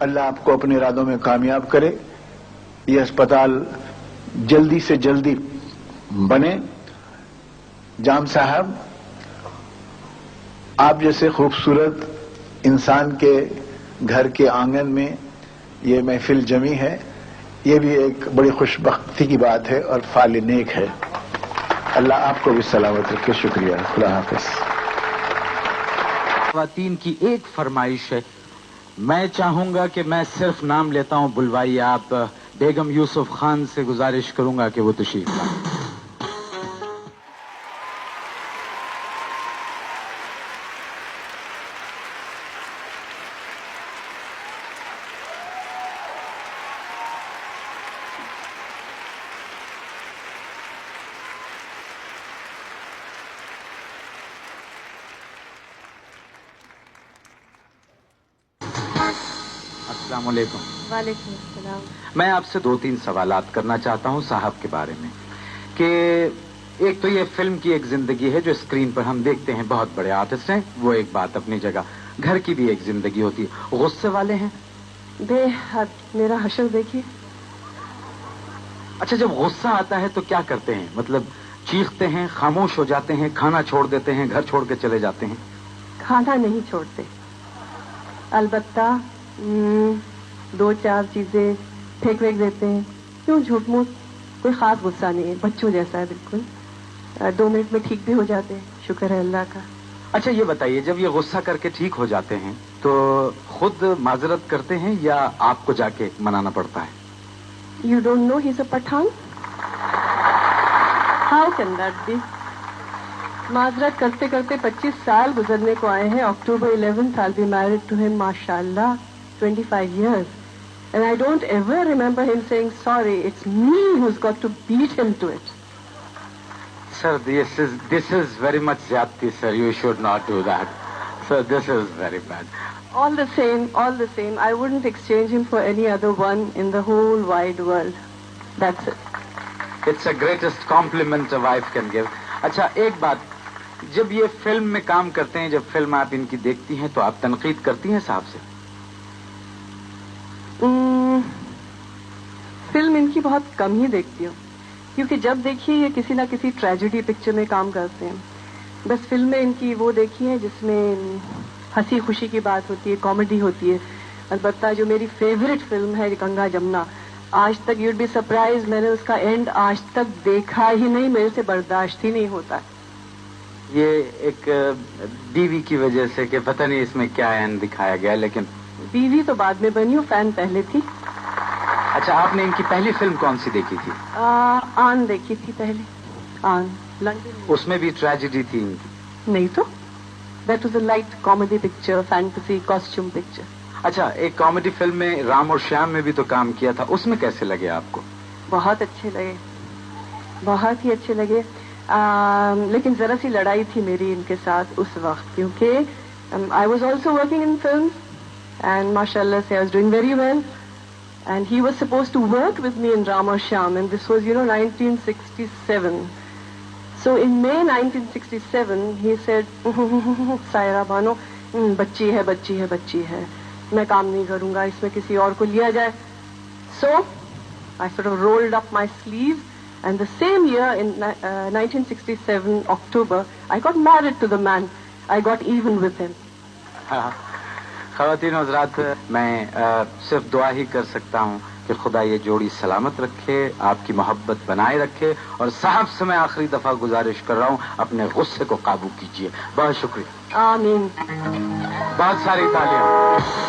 اللہ آپ کو اپنے ارادوں میں کامیاب کرے، یہ اسپتال جلدی سے جلدی بنے۔ جام صاحب، آپ جیسے خوبصورت انسان کے گھر کے آنگن میں یہ محفل جمی ہے، یہ بھی ایک بڑی خوش بختی کی بات ہے اور فعل نیک ہے۔ اللہ آپ کو بھی سلامت رکھے۔ شکریہ، خدا حافظ۔ خواتین کی ایک فرمائش ہے، میں چاہوں گا کہ میں صرف نام لیتا ہوں، بلوائیے آپ بیگم یوسف خان سے گزارش کروں گا کہ وہ تشریف لائیں۔ السلام علیکم۔ وعلیکم السلام۔ میں آپ سے 2-3 سوالات کرنا چاہتا ہوں صاحب کے بارے میں، کہ ایک تو یہ فلم کی ایک زندگی ہے جو اسکرین پر ہم دیکھتے ہیں، بہت بڑے آرٹسٹ ہیں، وہ ایک بات اپنی جگہ، گھر کی بھی ایک زندگی ہوتی ہے۔ غصے والے ہیں؟ بے حد، میرا حشر دیکھیے۔ اچھا، جب غصہ آتا ہے تو کیا کرتے ہیں؟ مطلب چیختے ہیں، خاموش ہو جاتے ہیں، کھانا چھوڑ دیتے ہیں، گھر چھوڑ کے چلے جاتے ہیں؟ کھانا نہیں چھوڑتے، البتہ 2-4 چیزیں پھینک دیتے ہیں۔ کیوں جھوٹ موٹ، کوئی خاص غصہ نہیں ہے، بچوں جیسا ہے بالکل۔ 2 منٹ میں ٹھیک بھی ہو جاتے ہیں، شکر ہے اللہ کا۔ اچھا یہ بتائیے، جب یہ غصہ کر کے ٹھیک ہو جاتے ہیں تو خود معذرت کرتے ہیں یا آپ کو جا کے منانا پڑتا ہے؟ You don't know he's a Pathan? How can that be? معذرت کرتے کرتے 25 سال گزرنے کو آئے ہیں۔ October 11th I'll be married to him, mashallah, 25 years. And I don't ever remember him saying sorry. It's me who's got to beat him to it. Sir, this is very much zyadti, sir. You should not do that. Sir, this is very bad. All the same, I wouldn't exchange him for any other one in the whole wide world. That's it. It's the greatest compliment a wife can give. اچھا ایک بات، جب یہ film میں کام کرتے ہیں، جب film آپ ان کی دیکھتی ہیں تو آپ تنقید کرتی ہیں صاحب سے؟ فلم ان کی بہت کم ہی دیکھتی ہوں، کیونکہ جب دیکھیے یہ کسی نہ کسی ٹریجڈی پکچر میں کام کرتے ہیں۔ بس فلمیں ان کی وہ دیکھی ہیں جس میں ہنسی خوشی کی بات ہوتی ہے، کامیڈی ہوتی ہے۔ البتہ جو میری فیوریٹ فلم ہے گنگا جمنا، آج تک یوڈ بی سرپرائز، میں نے اس کا اینڈ آج تک دیکھا ہی نہیں، میرے سے برداشت ہی نہیں ہوتا۔ یہ ایک بیوی کی وجہ سے کہ پتہ نہیں اس میں کیا اینڈ دکھایا گیا، لیکن بیوی تو بعد میں بنی ہوں، فین پہلے تھی۔ اچھا آپ نے ان کی پہلی فلم کون سی دیکھی تھی؟ آن دیکھی تھی پہلے، آن لندن۔ اس میں بھی ٹریجڈی تھی ان کی؟ نہیں تو، that was a light comedy picture, fantasy costume picture. اچھا ایک کامیڈی فلم میں رام اور شیام میں بھی تو کام کیا تھا، اس میں کیسے لگے آپ کو؟ بہت اچھے لگے، بہت ہی اچھے لگے، لیکن ذرا سی لڑائی تھی میری ان کے ساتھ اس وقت، کیونکہ I was also working in films and ماشاء اللہ سے I was doing very well and he was suppose to work with me in Ram اور Shyam and this was 1967. So in May 1967 he said Saira Banu بچی ہے بچی ہے بچی ہے، میں کام نہیں کروں گا، اس میں کسی اور کو لیا جائے۔ So I sort of rolled up my sleeves and the same year in 1967 October I got married to the man. I got even with him. خواتین حضرات، میں صرف دعا ہی کر سکتا ہوں کہ خدا یہ جوڑی سلامت رکھے، آپ کی محبت بنائے رکھے، اور صاحب سے میں آخری دفعہ گزارش کر رہا ہوں اپنے غصے کو قابو کیجیے۔ بہت شکریہ، آمین۔ بہت ساری تالیاں۔